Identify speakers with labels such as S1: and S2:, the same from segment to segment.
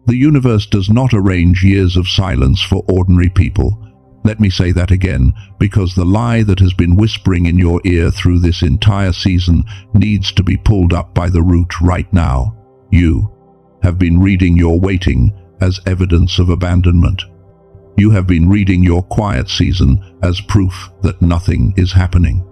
S1: The universe does not arrange years of silence for ordinary people. Let me say that again, because the lie that has been whispering in your ear through this entire season needs to be pulled up by the root right now. You have been reading your waiting as evidence of abandonment. You have been reading your quiet season as proof that nothing is happening.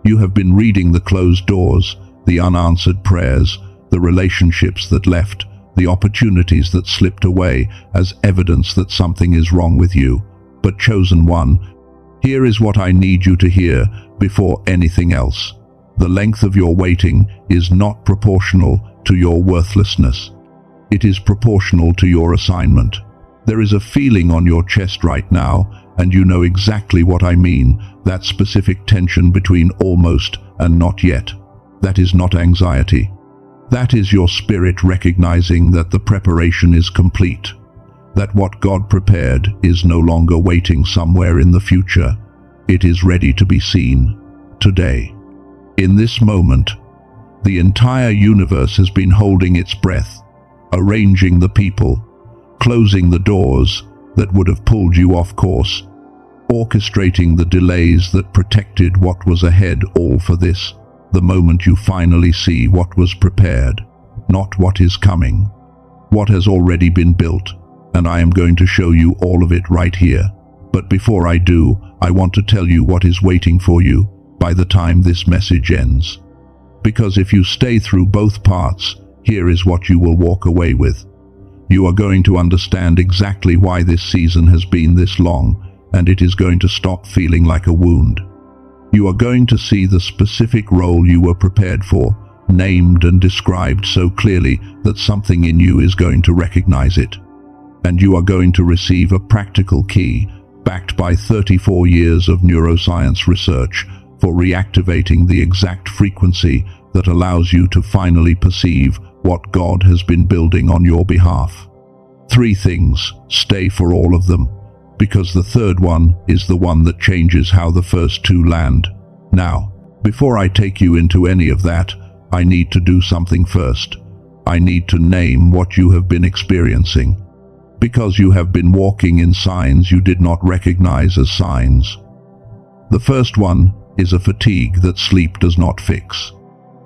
S1: You have been reading the closed doors, the unanswered prayers, the relationships that left, the opportunities that slipped away as evidence that something is wrong with you. But chosen one, here is what I need you to hear before anything else. The length of your waiting is not proportional to your worthlessness. It is proportional to your assignment. There is a feeling on your chest right now, and you know exactly what I mean, that specific tension between almost and not yet. That is not anxiety. That is your spirit recognizing that the preparation is complete. That what God prepared is no longer waiting somewhere in the future. It is ready to be seen today. In this moment, the entire universe has been holding its breath, arranging the people, closing the doors that would have pulled you off course, orchestrating the delays that protected what was ahead, all for this, the moment you finally see what was prepared, not what is coming, what has already been built. And I am going to show you all of it right here. But before I do, I want to tell you what is waiting for you by the time this message ends. Because if you stay through both parts, here is what you will walk away with. You are going to understand exactly why this season has been this long, and it is going to stop feeling like a wound. You are going to see the specific role you were prepared for, named and described so clearly that something in you is going to recognize it. And you are going to receive a practical key, backed by 34 years of neuroscience research, for reactivating the exact frequency that allows you to finally perceive what God has been building on your behalf. 3 things, stay for all of them, because the third one is the one that changes how the first 2 land. Now, before I take you into any of that, I need to do something first. I need to name what you have been experiencing. Because you have been walking in signs you did not recognize as signs. The first one is a fatigue that sleep does not fix.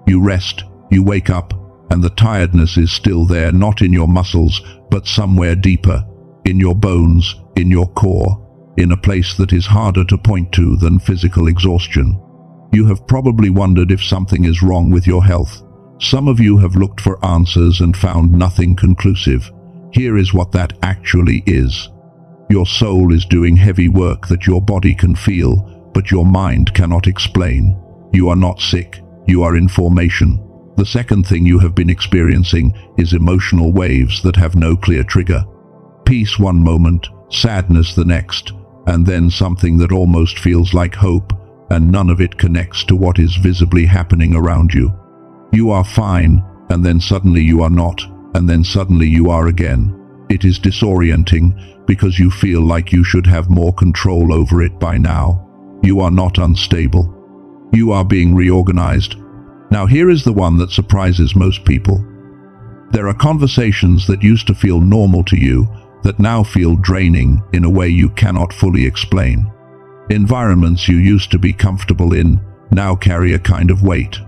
S1: You rest, you wake up, and the tiredness is still there, not in your muscles, but somewhere deeper, in your bones, in your core, in a place that is harder to point to than physical exhaustion. You have probably wondered if something is wrong with your health. Some of you have looked for answers and found nothing conclusive. Here is what that actually is. Your soul is doing heavy work that your body can feel, but your mind cannot explain. You are not sick, you are in formation. The second thing you have been experiencing is emotional waves that have no clear trigger. Peace one moment, sadness the next, and then something that almost feels like hope, and none of it connects to what is visibly happening around you. You are fine, and then suddenly you are not, and then suddenly you are again. It is disorienting because you feel like you should have more control over it by now. You are not unstable. You are being reorganized. Now here is the one that surprises most people. There are conversations that used to feel normal to you that now feel draining in a way you cannot fully explain. Environments you used to be comfortable in now carry a kind of weight.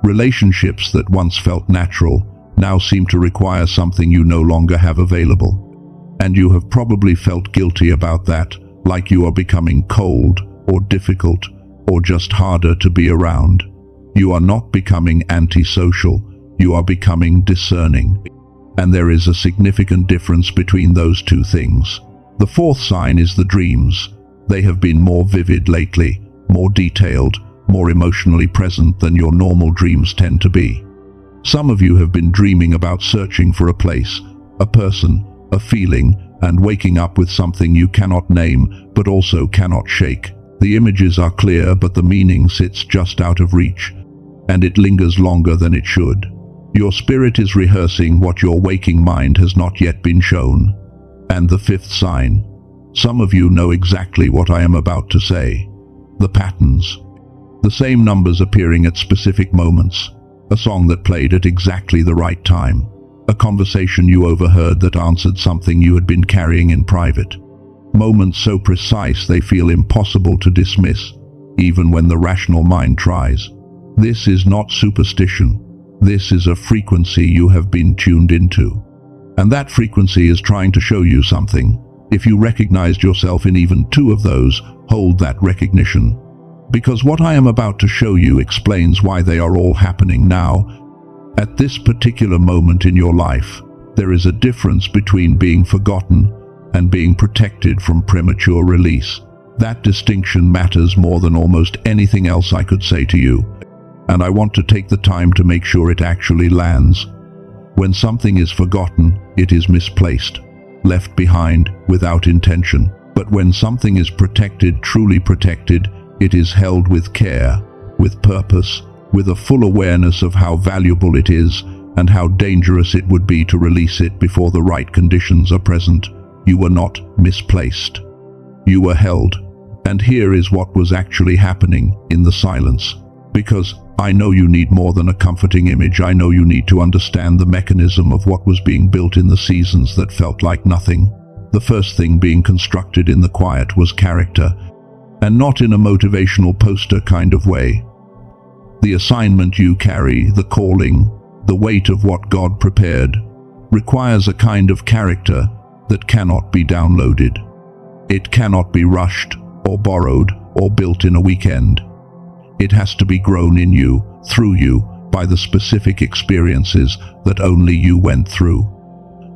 S1: Relationships that once felt natural now seem to require something you no longer have available. And you have probably felt guilty about that, like you are becoming cold or difficult or just harder to be around. You are not becoming antisocial, you are becoming discerning. And there is a significant difference between those 2 things. The fourth sign is the dreams. They have been more vivid lately, more detailed, more emotionally present than your normal dreams tend to be. Some of you have been dreaming about searching for a place, a person, a feeling, and waking up with something you cannot name but also cannot shake. The images are clear, but the meaning sits just out of reach, and it lingers longer than it should. Your spirit is rehearsing what your waking mind has not yet been shown. And the fifth sign. Some of you know exactly what I am about to say. The patterns. The same numbers appearing at specific moments. A song that played at exactly the right time. A conversation you overheard that answered something you had been carrying in private. Moments so precise they feel impossible to dismiss, even when the rational mind tries. This is not superstition. This is a frequency you have been tuned into. And that frequency is trying to show you something. If you recognized yourself in even two of those, hold that recognition. Because what I am about to show you explains why they are all happening now. At this particular moment in your life, there is a difference between being forgotten and being protected from premature release. That distinction matters more than almost anything else I could say to you. And I want to take the time to make sure it actually lands. When something is forgotten, it is misplaced, left behind without intention. But when something is protected, truly protected, it is held with care, with purpose, with a full awareness of how valuable it is and how dangerous it would be to release it before the right conditions are present. You were not misplaced. You were held. And here is what was actually happening in the silence. Because I know you need more than a comforting image. I know you need to understand the mechanism of what was being built in the seasons that felt like nothing. The first thing being constructed in the quiet was character, and not in a motivational poster kind of way. The assignment you carry, the calling, the weight of what God prepared, requires a kind of character that cannot be downloaded. It cannot be rushed or borrowed or built in a weekend. It has to be grown in you, through you, by the specific experiences that only you went through.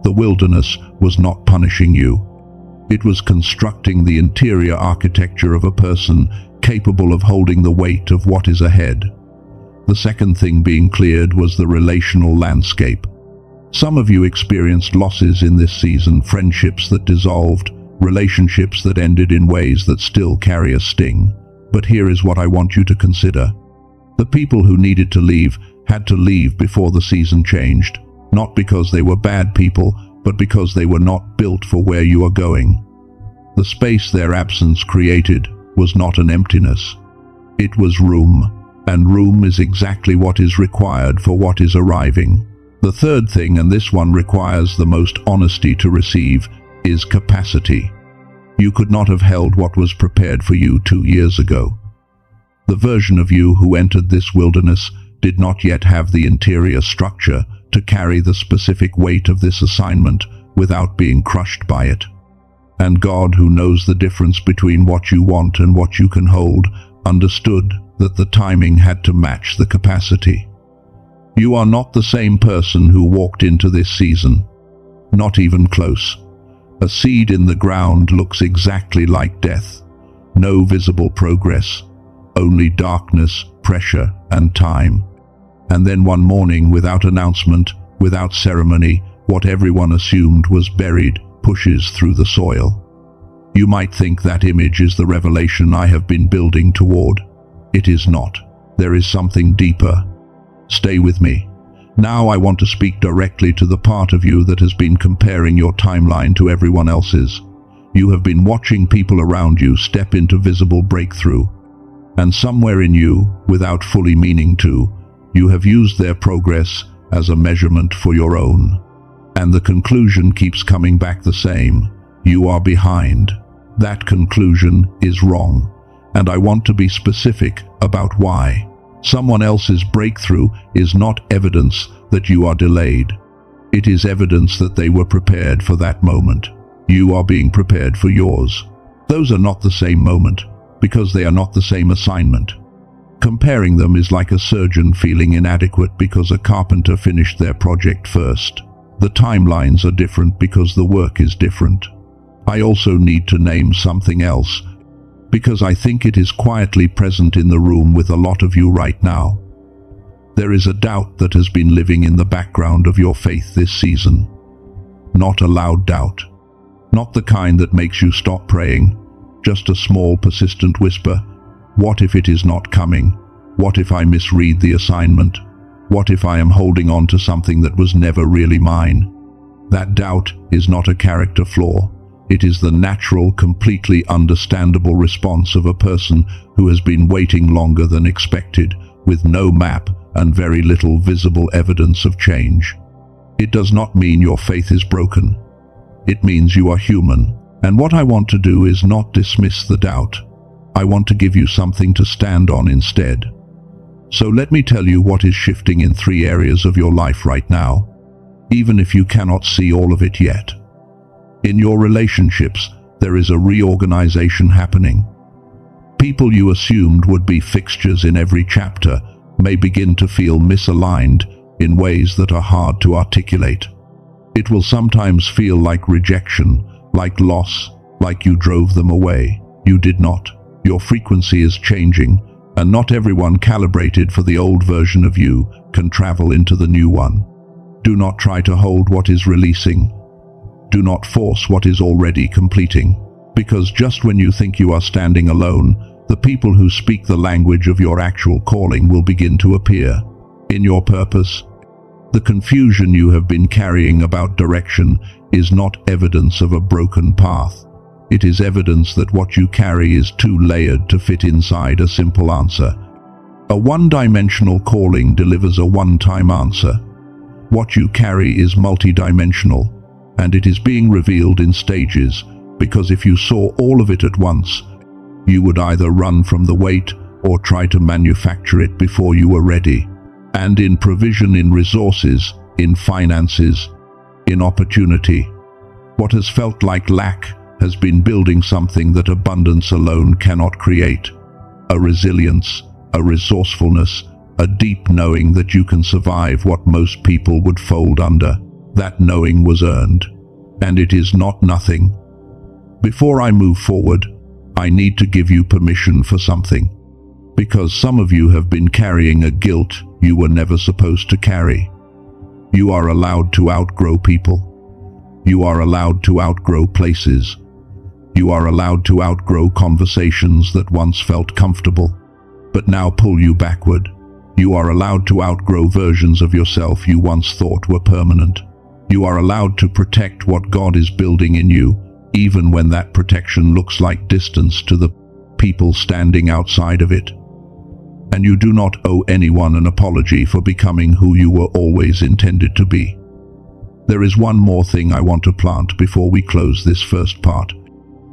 S1: The wilderness was not punishing you. It was constructing the interior architecture of a person capable of holding the weight of what is ahead. The second thing being cleared was the relational landscape. Some of you experienced losses in this season, friendships that dissolved, relationships that ended in ways that still carry a sting. But here is what I want you to consider. The people who needed to leave had to leave before the season changed, not because they were bad people, but because they were not built for where you are going. The space their absence created was not an emptiness. It was room, and room is exactly what is required for what is arriving. The third thing, and this one requires the most honesty to receive, is capacity. You could not have held what was prepared for you 2 years ago. The version of you who entered this wilderness did not yet have the interior structure to carry the specific weight of this assignment without being crushed by it. And God, who knows the difference between what you want and what you can hold, understood that the timing had to match the capacity. You are not the same person who walked into this season. Not even close. A seed in the ground looks exactly like death. No visible progress. Only darkness, pressure, and time. And then one morning, without announcement, without ceremony, what everyone assumed was buried pushes through the soil. You might think that image is the revelation I have been building toward. It is not. There is something deeper. Stay with me. Now I want to speak directly to the part of you that has been comparing your timeline to everyone else's. You have been watching people around you step into visible breakthrough. And somewhere in you, without fully meaning to, you have used their progress as a measurement for your own. And the conclusion keeps coming back the same. You are behind. That conclusion is wrong. And I want to be specific about why. Someone else's breakthrough is not evidence that you are delayed. It is evidence that they were prepared for that moment. You are being prepared for yours. Those are not the same moment, because they are not the same assignment. Comparing them is like a surgeon feeling inadequate because a carpenter finished their project first. The timelines are different because the work is different. I also need to name something else, because I think it is quietly present in the room with a lot of you right now. There is a doubt that has been living in the background of your faith this season. Not a loud doubt. Not the kind that makes you stop praying. Just a small, persistent whisper. What if it is not coming? What if I misread the assignment? What if I am holding on to something that was never really mine? That doubt is not a character flaw. It is the natural, completely understandable response of a person who has been waiting longer than expected, with no map and very little visible evidence of change. It does not mean your faith is broken. It means you are human. And what I want to do is not dismiss the doubt. I want to give you something to stand on instead. So let me tell you what is shifting in 3 areas of your life right now, even if you cannot see all of it yet. In your relationships, there is a reorganization happening. People you assumed would be fixtures in every chapter may begin to feel misaligned in ways that are hard to articulate. It will sometimes feel like rejection, like loss, like you drove them away. You did not. Your frequency is changing, and not everyone calibrated for the old version of you can travel into the new one. Do not try to hold what is releasing. Do not force what is already completing, because just when you think you are standing alone, the people who speak the language of your actual calling will begin to appear. In your purpose, the confusion you have been carrying about direction is not evidence of a broken path. It is evidence that what you carry is too layered to fit inside a simple answer. A one-dimensional calling delivers a one-time answer. What you carry is multidimensional, and it is being revealed in stages, because if you saw all of it at once, you would either run from the weight or try to manufacture it before you were ready. And in provision, in resources, in finances, in opportunity, what has felt like lack has been building something that abundance alone cannot create. A resilience, a resourcefulness, a deep knowing that you can survive what most people would fold under. That knowing was earned, and it is not nothing. Before I move forward, I need to give you permission for something, because some of you have been carrying a guilt you were never supposed to carry. You are allowed to outgrow people. You are allowed to outgrow places. You are allowed to outgrow conversations that once felt comfortable, but now pull you backward. You are allowed to outgrow versions of yourself you once thought were permanent. You are allowed to protect what God is building in you, even when that protection looks like distance to the people standing outside of it. And you do not owe anyone an apology for becoming who you were always intended to be. There is one more thing I want to plant before we close this first part,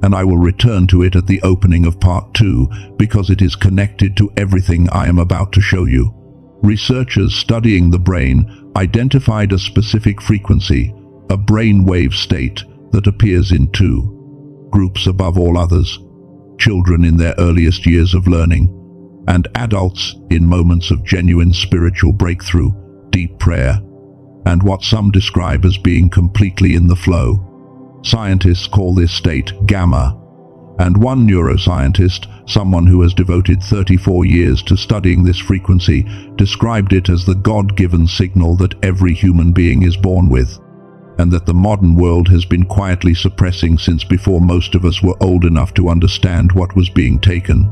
S1: and I will return to it at the opening of part 2 because it is connected to everything I am about to show you. Researchers studying the brain identified a specific frequency, a brain wave state that appears in 2 groups above all others: children in their earliest years of learning, and adults in moments of genuine spiritual breakthrough, deep prayer, and what some describe as being completely in the flow. Scientists call this state gamma, and one neuroscientist, someone who has devoted 34 years to studying this frequency, described it as the God-given signal that every human being is born with, and that the modern world has been quietly suppressing since before most of us were old enough to understand what was being taken.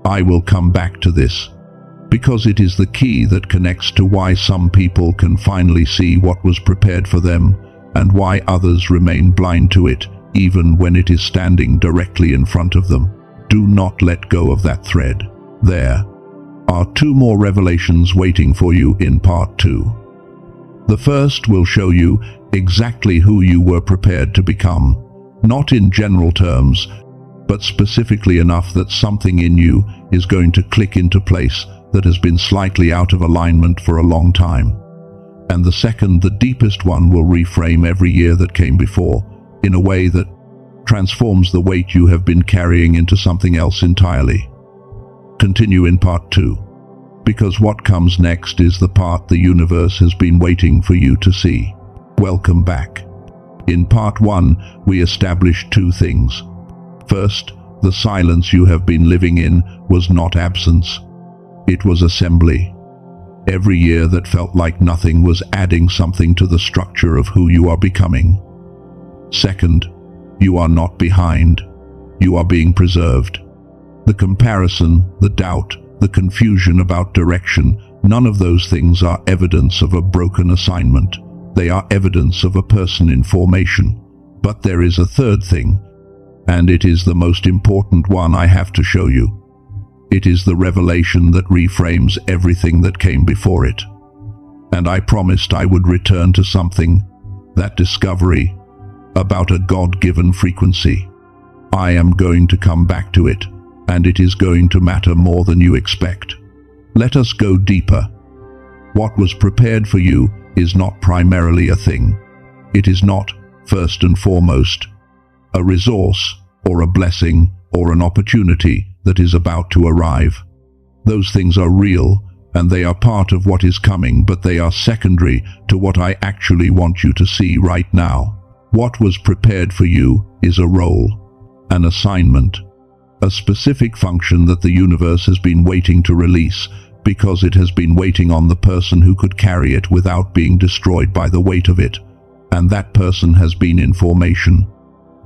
S1: I will come back to this, because it is the key that connects to why some people can finally see what was prepared for them, and why others remain blind to it, even when it is standing directly in front of them. Do not let go of that thread. There are 2 more revelations waiting for you in part 2. The first will show you exactly who you were prepared to become, not in general terms, but specifically enough that something in you is going to click into place that has been slightly out of alignment for a long time. And the second, the deepest one, will reframe every year that came before in a way that transforms the weight you have been carrying into something else entirely. Continue in part 2, because what comes next is the part the universe has been waiting for you to see. Welcome back. In part 1, we established 2 things. First, the silence you have been living in was not absence. It was assembly. Every year that felt like nothing was adding something to the structure of who you are becoming. Second, you are not behind. You are being preserved. The comparison, the doubt, the confusion about direction, none of those things are evidence of a broken assignment. They are evidence of a person in formation. But there is a third thing, and it is the most important one I have to show you. It is the revelation that reframes everything that came before it. And I promised I would return to something, that discovery, about a God-given frequency. I am going to come back to it, and it is going to matter more than you expect. Let us go deeper. What was prepared for you is not primarily a thing. It is not, first and foremost, a resource or a blessing or an opportunity that is about to arrive. Those things are real, and they are part of what is coming, but they are secondary to what I actually want you to see right now. What was prepared for you is a role, an assignment, a specific function that the universe has been waiting to release, because it has been waiting on the person who could carry it without being destroyed by the weight of it. And that person has been in formation,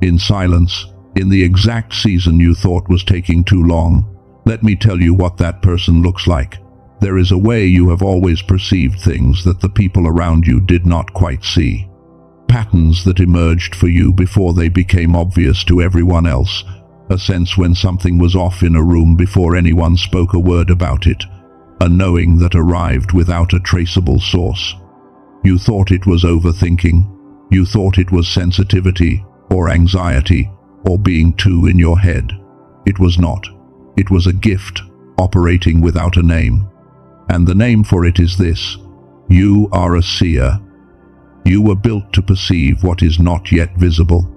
S1: in silence, in the exact season you thought was taking too long. Let me tell you what that person looks like. There is a way you have always perceived things that the people around you did not quite see. Patterns that emerged for you before they became obvious to everyone else. A sense when something was off in a room before anyone spoke a word about it. A knowing that arrived without a traceable source. You thought it was overthinking. You thought it was sensitivity, or anxiety, or being too in your head. It was not. It was a gift, operating without a name. And the name for it is this: you are a seer. You were built to perceive what is not yet visible.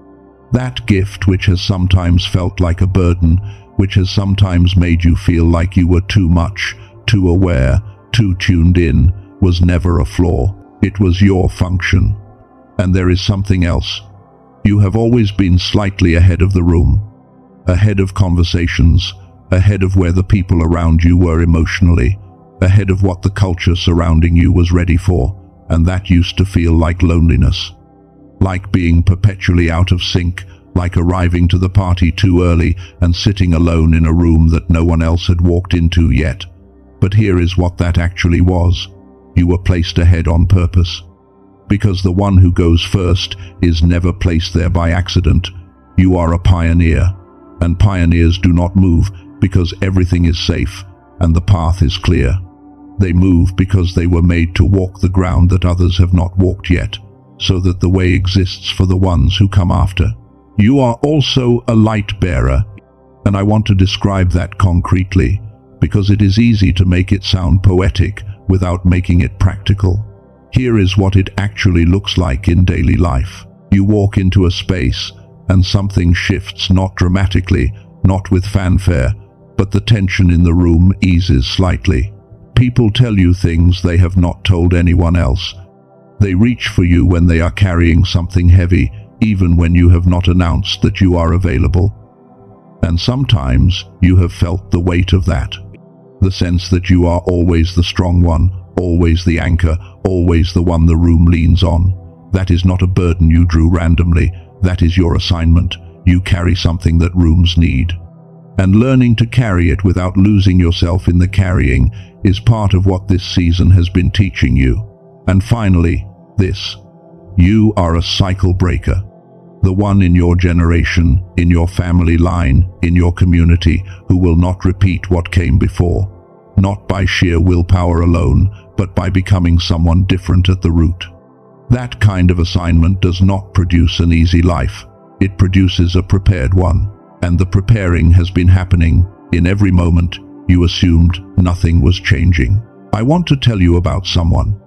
S1: That gift which has sometimes felt like a burden, which has sometimes made you feel like you were too much, too aware, too tuned in, was never a flaw. It was your function. And there is something else. You have always been slightly ahead of the room, ahead of conversations, ahead of where the people around you were emotionally, ahead of what the culture surrounding you was ready for, and that used to feel like loneliness. Like being perpetually out of sync, like arriving to the party too early and sitting alone in a room that no one else had walked into yet. But here is what that actually was. You were placed ahead on purpose. Because the one who goes first is never placed there by accident. You are a pioneer, and pioneers do not move because everything is safe and the path is clear. They move because they were made to walk the ground that others have not walked yet, so that the way exists for the ones who come after. You are also a light bearer, and I want to describe that concretely, because it is easy to make it sound poetic without making it practical. Here is what it actually looks like in daily life. You walk into a space, and something shifts, not dramatically, not with fanfare, but the tension in the room eases slightly. People tell you things they have not told anyone else. They reach for you when they are carrying something heavy, even when you have not announced that you are available. And sometimes you have felt the weight of that. The sense that you are always the strong one, always the anchor, always the one the room leans on. That is not a burden you drew randomly. That is your assignment. You carry something that rooms need. And learning to carry it without losing yourself in the carrying is part of what this season has been teaching you. And finally, this. You are a cycle breaker. The one in your generation, in your family line, in your community, who will not repeat what came before. Not by sheer willpower alone, but by becoming someone different at the root. That kind of assignment does not produce an easy life. It produces a prepared one. And the preparing has been happening. In every moment, you assumed nothing was changing. I want to tell you about someone.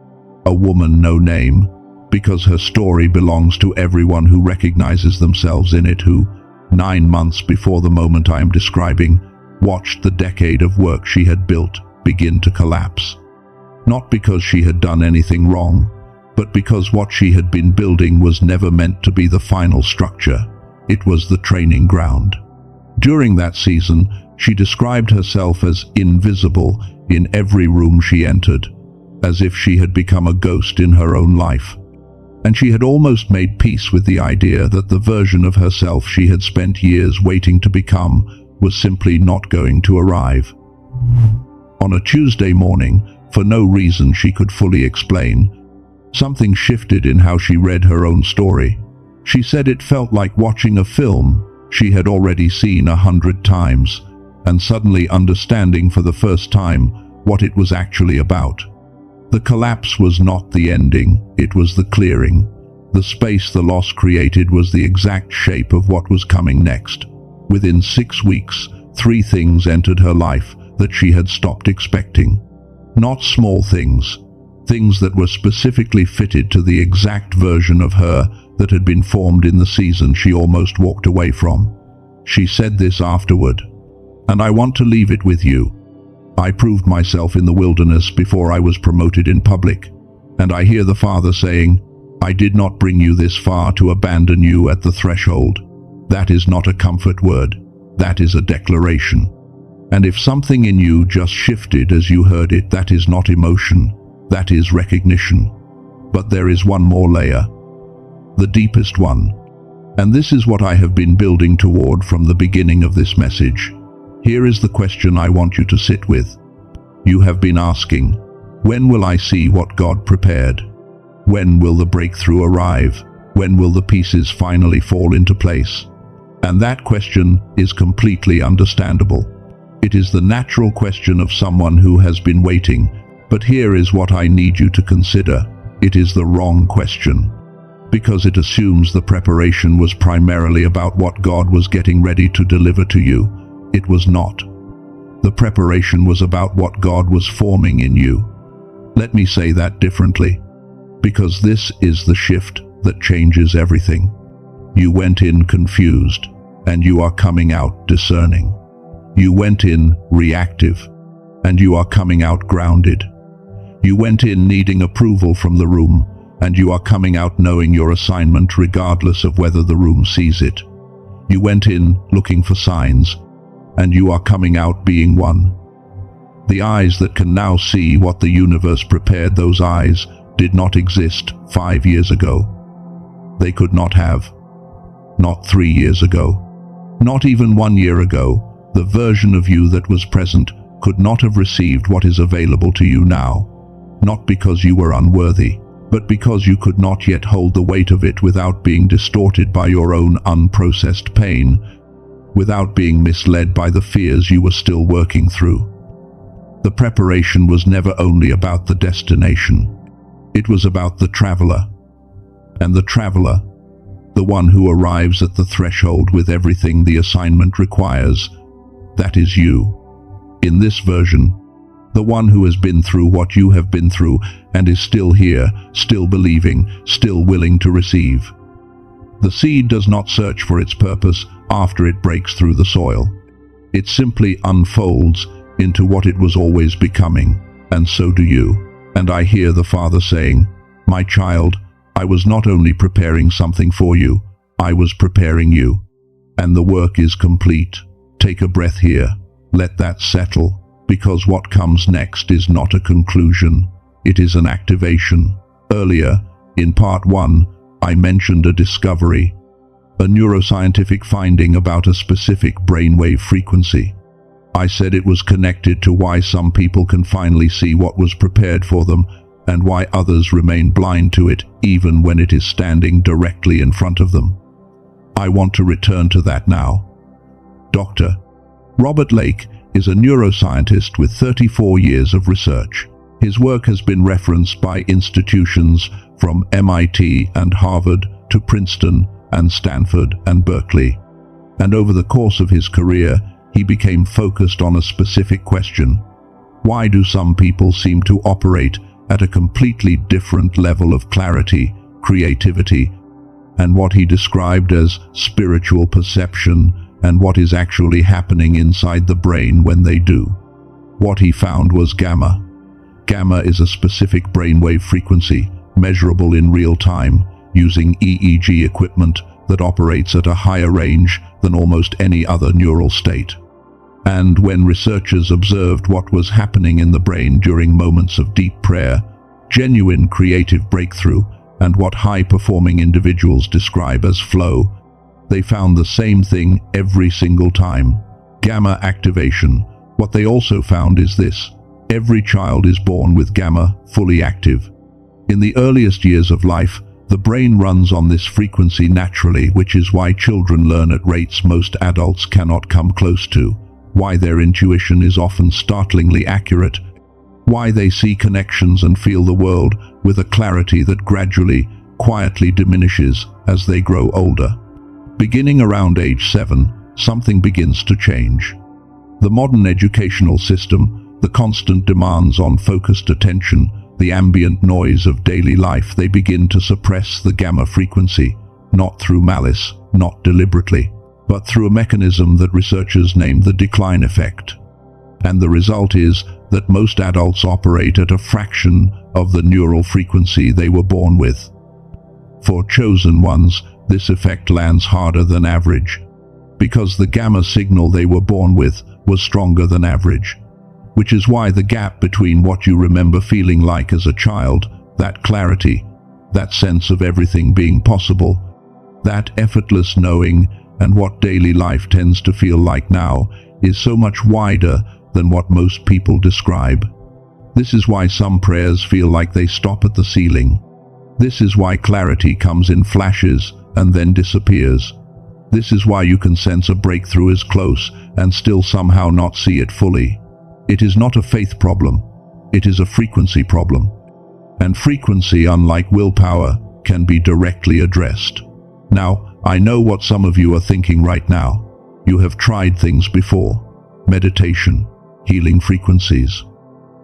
S1: A woman no name, because her story belongs to everyone who recognizes themselves in it, who, 9 months before the moment I am describing, watched the decade of work she had built begin to collapse. Not because she had done anything wrong, but because what she had been building was never meant to be the final structure. It was the training ground. During that season, she described herself as invisible in every room she entered, as if she had become a ghost in her own life. And she had almost made peace with the idea that the version of herself she had spent years waiting to become was simply not going to arrive. On a Tuesday morning, for no reason she could fully explain, something shifted in how she read her own story. She said it felt like watching a film she had already seen 100 times, and suddenly understanding for the first time what it was actually about. The collapse was not the ending, it was the clearing. The space the loss created was the exact shape of what was coming next. Within 6 weeks, 3 things entered her life that she had stopped expecting. Not small things, things that were specifically fitted to the exact version of her that had been formed in the season she almost walked away from. She said this afterward, "And I want to leave it with you. I proved myself in the wilderness before I was promoted in public, and I hear the Father saying, I did not bring you this far to abandon you at the threshold." That is not a comfort word, that is a declaration. And if something in you just shifted as you heard it, that is not emotion, that is recognition. But there is one more layer, the deepest one. And this is what I have been building toward from the beginning of this message. Here is the question I want you to sit with. You have been asking, when will I see what God prepared? When will the breakthrough arrive? When will the pieces finally fall into place? And that question is completely understandable. It is the natural question of someone who has been waiting. But here is what I need you to consider. It is the wrong question, because it assumes the preparation was primarily about what God was getting ready to deliver to you. It was not. The preparation was about what God was forming in you. Let me say that differently, because this is the shift that changes everything. You went in confused, and you are coming out discerning. You went in reactive, and you are coming out grounded. You went in needing approval from the room, and you are coming out knowing your assignment regardless of whether the room sees it. You went in looking for signs, and you are coming out being one. The eyes that can now see what the universe prepared, those eyes did not exist 5 years ago. They could not have. Not 3 years ago. Not even 1 year ago. The version of you that was present could not have received what is available to you now. Not because you were unworthy, but because you could not yet hold the weight of it without being distorted by your own unprocessed pain, without being misled by the fears you were still working through. The preparation was never only about the destination. It was about the traveler. And the traveler, the one who arrives at the threshold with everything the assignment requires, that is you. In this version, the one who has been through what you have been through and is still here, still believing, still willing to receive. The seed does not search for its purpose after it breaks through the soil. It simply unfolds into what it was always becoming, and so do you. And I hear the Father saying, "My child, I was not only preparing something for you, I was preparing you. And the work is complete." Take a breath here. Let that settle, because what comes next is not a conclusion. It is an activation. Earlier, in part 1, I mentioned a discovery, a neuroscientific finding about a specific brainwave frequency. I said it was connected to why some people can finally see what was prepared for them and why others remain blind to it even when it is standing directly in front of them. I want to return to that now. Dr. Robert Lake is a neuroscientist with 34 years of research. His work has been referenced by institutions from MIT and Harvard to Princeton and Stanford and Berkeley. And over the course of his career, he became focused on a specific question. Why do some people seem to operate at a completely different level of clarity, creativity, and what he described as spiritual perception, and what is actually happening inside the brain when they do? What he found was gamma. Gamma is a specific brainwave frequency, measurable in real time, using EEG equipment that operates at a higher range than almost any other neural state. And when researchers observed what was happening in the brain during moments of deep prayer, genuine creative breakthrough, and what high-performing individuals describe as flow, they found the same thing every single time: gamma activation. What they also found is this: every child is born with gamma fully active. In the earliest years of life, the brain runs on this frequency naturally, which is why children learn at rates most adults cannot come close to, why their intuition is often startlingly accurate, why they see connections and feel the world with a clarity that gradually, quietly diminishes as they grow older. Beginning around age 7, something begins to change. The modern educational system, the constant demands on focused attention, the ambient noise of daily life, they begin to suppress the gamma frequency, not through malice, not deliberately, but through a mechanism that researchers name the decline effect. And the result is that most adults operate at a fraction of the neural frequency they were born with. For chosen ones, this effect lands harder than average, because the gamma signal they were born with was stronger than average, which is why the gap between what you remember feeling like as a child, that clarity, that sense of everything being possible, that effortless knowing, and what daily life tends to feel like now, is so much wider than what most people describe. This is why some prayers feel like they stop at the ceiling. This is why clarity comes in flashes and then disappears. This is why you can sense a breakthrough is close and still somehow not see it fully. It is not a faith problem. It is a frequency problem. And frequency, unlike willpower, can be directly addressed. Now, I know what some of you are thinking right now. You have tried things before. Meditation, healing frequencies,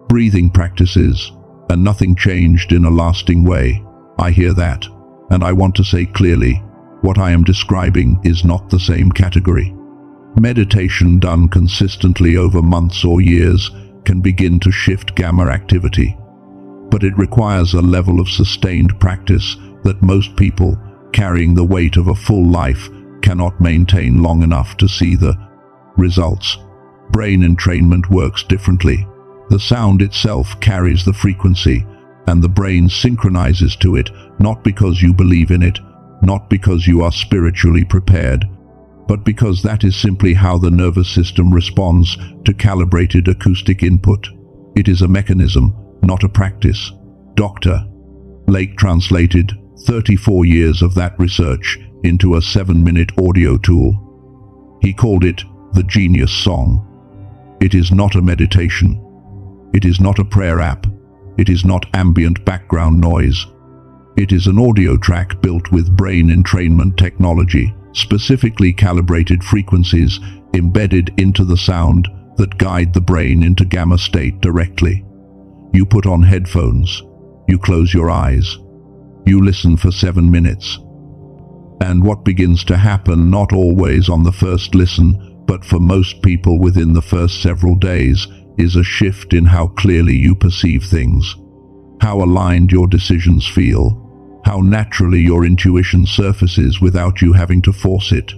S1: breathing practices, and nothing changed in a lasting way. I hear that, and I want to say clearly, what I am describing is not the same category. Meditation done consistently over months or years can begin to shift gamma activity, but it requires a level of sustained practice that most people, carrying the weight of a full life, cannot maintain long enough to see the results. Brain entrainment works differently. The sound itself carries the frequency, and the brain synchronizes to it, not because you believe in it, not because you are spiritually prepared, but because that is simply how the nervous system responds to calibrated acoustic input. It is a mechanism, not a practice. Dr. Lake translated 34 years of that research into a 7-minute audio tool. He called it the Genius Song. It is not a meditation. It is not a prayer app. It is not ambient background noise. It is an audio track built with brain entrainment technology, specifically calibrated frequencies embedded into the sound that guide the brain into gamma state directly. You put on headphones. You close your eyes. You listen for 7 minutes. And what begins to happen, not always on the first listen, but for most people within the first several days, is a shift in how clearly you perceive things, how aligned your decisions feel, how naturally your intuition surfaces without you having to force it.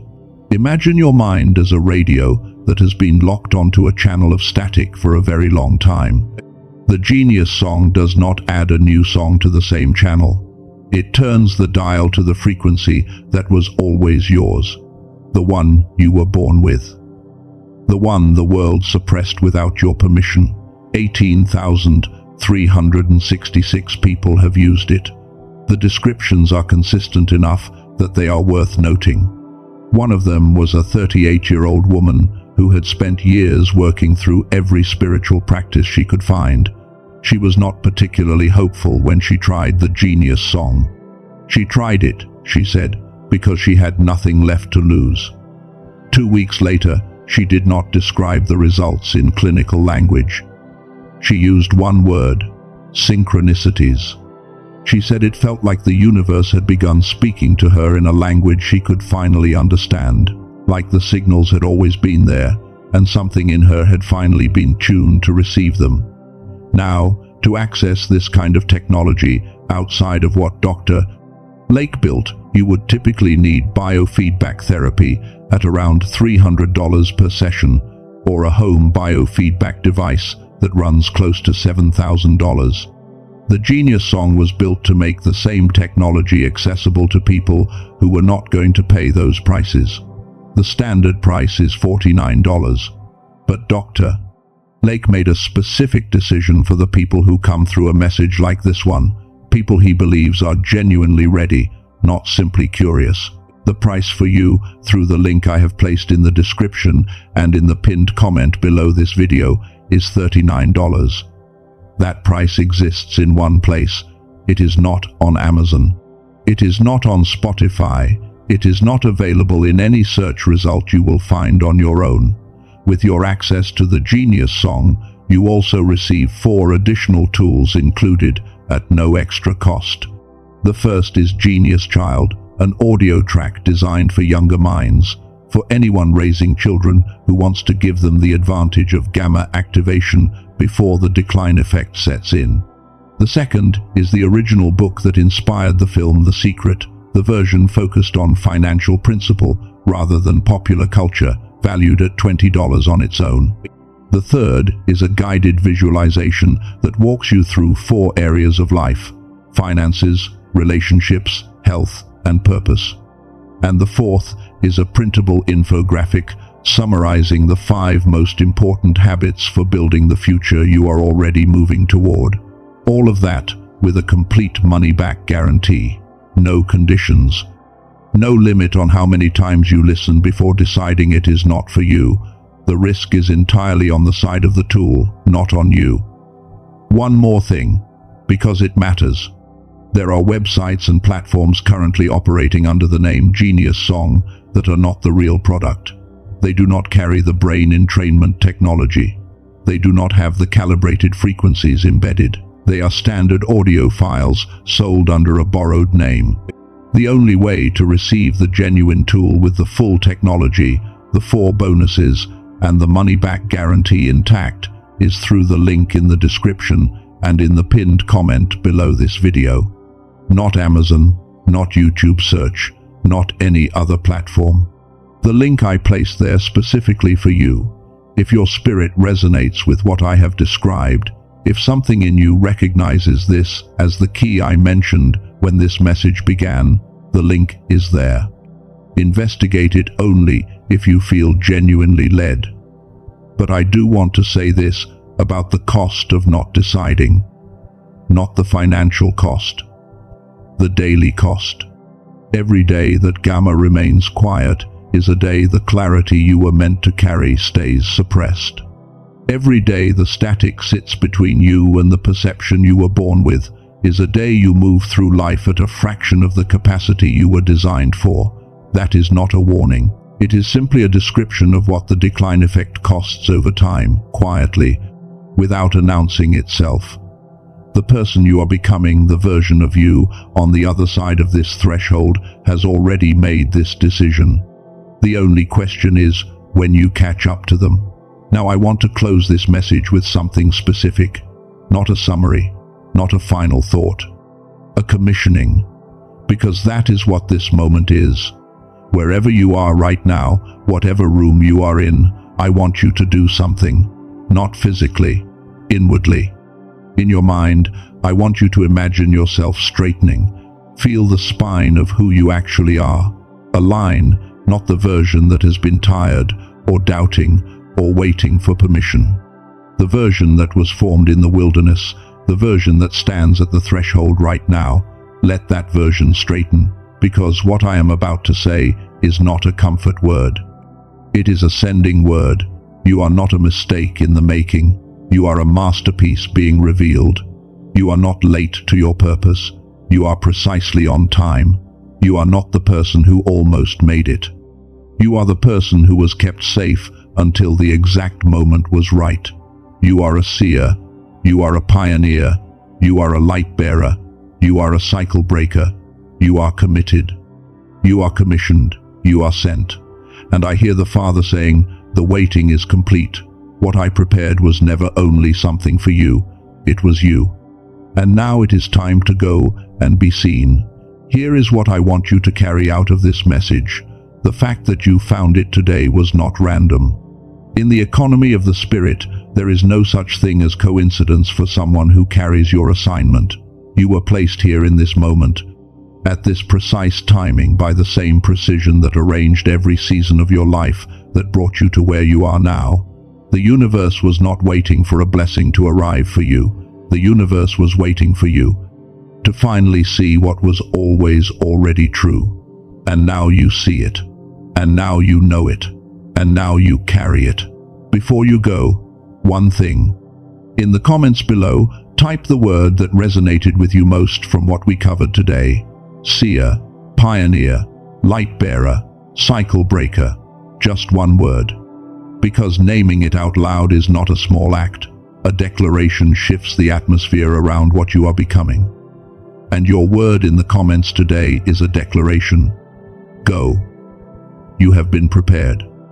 S1: Imagine your mind as a radio that has been locked onto a channel of static for a very long time. The Genius Song does not add a new song to the same channel. It turns the dial to the frequency that was always yours, the one you were born with. The one the world suppressed without your permission. 18,366 people have used it. The descriptions are consistent enough that they are worth noting. One of them was a 38-year-old woman who had spent years working through every spiritual practice she could find. She was not particularly hopeful when she tried the Genius Song. She tried it, she said, because she had nothing left to lose. 2 weeks later, she did not describe the results in clinical language. She used one word: synchronicities. She said it felt like the universe had begun speaking to her in a language she could finally understand, like the signals had always been there, and something in her had finally been tuned to receive them. Now, to access this kind of technology outside of what Dr. Lake built, you would typically need biofeedback therapy at around $300 per session, or a home biofeedback device that runs close to $7,000. The Genius Song was built to make the same technology accessible to people who were not going to pay those prices. The standard price is $49. But Dr. Lake made a specific decision for the people who come through a message like this one, people he believes are genuinely ready, not simply curious. The price for you, through the link I have placed in the description and in the pinned comment below this video, is $39. That price exists in one place. It is not on Amazon. It is not on Spotify. It is not available in any search result you will find on your own. With your access to the Genius Song, you also receive 4 additional tools included at no extra cost. The first is Genius Child, an audio track designed for younger minds, for anyone raising children who wants to give them the advantage of gamma activation before the decline effect sets in. The second is the original book that inspired the film The Secret, the version focused on financial principle rather than popular culture, valued at $20 on its own. The third is a guided visualization that walks you through 4 areas of life: finances, relationships, health, and purpose. And the fourth is a printable infographic summarizing the 5 most important habits for building the future you are already moving toward. All of that with a complete money-back guarantee. No conditions. No limit on how many times you listen before deciding it is not for you. The risk is entirely on the side of the tool, not on you. One more thing, because it matters. There are websites and platforms currently operating under the name Genius Song that are not the real product. They do not carry the brain entrainment technology. They do not have the calibrated frequencies embedded. They are standard audio files sold under a borrowed name. The only way to receive the genuine tool with the full technology, the 4 bonuses, and the money-back guarantee intact is through the link in the description and in the pinned comment below this video. Not Amazon, not YouTube search, not any other platform. The link I placed there specifically for you. If your spirit resonates with what I have described, if something in you recognizes this as the key I mentioned when this message began, the link is there. Investigate it only if you feel genuinely led. But I do want to say this about the cost of not deciding. Not the financial cost. The daily cost. Every day that gamma remains quiet is a day the clarity you were meant to carry stays suppressed. Every day the static sits between you and the perception you were born with is a day you move through life at a fraction of the capacity you were designed for. That is not a warning. It is simply a description of what the decline effect costs over time, quietly, without announcing itself. The person you are becoming, the version of you on the other side of this threshold, has already made this decision. The only question is when you catch up to them. Now I want to close this message with something specific, not a summary, not a final thought, a commissioning, because that is what this moment is. Wherever you are right now, whatever room you are in, I want you to do something, not physically, inwardly. In your mind, I want you to imagine yourself straightening. Feel the spine of who you actually are. Align, not the version that has been tired, or doubting, or waiting for permission. The version that was formed in the wilderness, the version that stands at the threshold right now, let that version straighten, because what I am about to say is not a comfort word. It is a sending word. You are not a mistake in the making. You are a masterpiece being revealed. You are not late to your purpose. You are precisely on time. You are not the person who almost made it. You are the person who was kept safe until the exact moment was right. You are a seer. You are a pioneer. You are a light bearer. You are a cycle breaker. You are committed. You are commissioned. You are sent. And I hear the Father saying, the waiting is complete. What I prepared was never only something for you. It was you. And now it is time to go and be seen. Here is what I want you to carry out of this message. The fact that you found it today was not random. In the economy of the spirit, there is no such thing as coincidence for someone who carries your assignment. You were placed here in this moment, at this precise timing, by the same precision that arranged every season of your life that brought you to where you are now. The universe was not waiting for a blessing to arrive for you. The universe was waiting for you to finally see what was always already true. And now you see it. And now you know it. And now you carry it. Before you go, one thing. In the comments below, Type the word that resonated with you most from what we covered today. Seer, pioneer, light bearer, cycle breaker. Just one word. Because naming it out loud is not a small act. A declaration shifts the atmosphere around what you are becoming. And your word in the comments today is a declaration. Go. You have been prepared.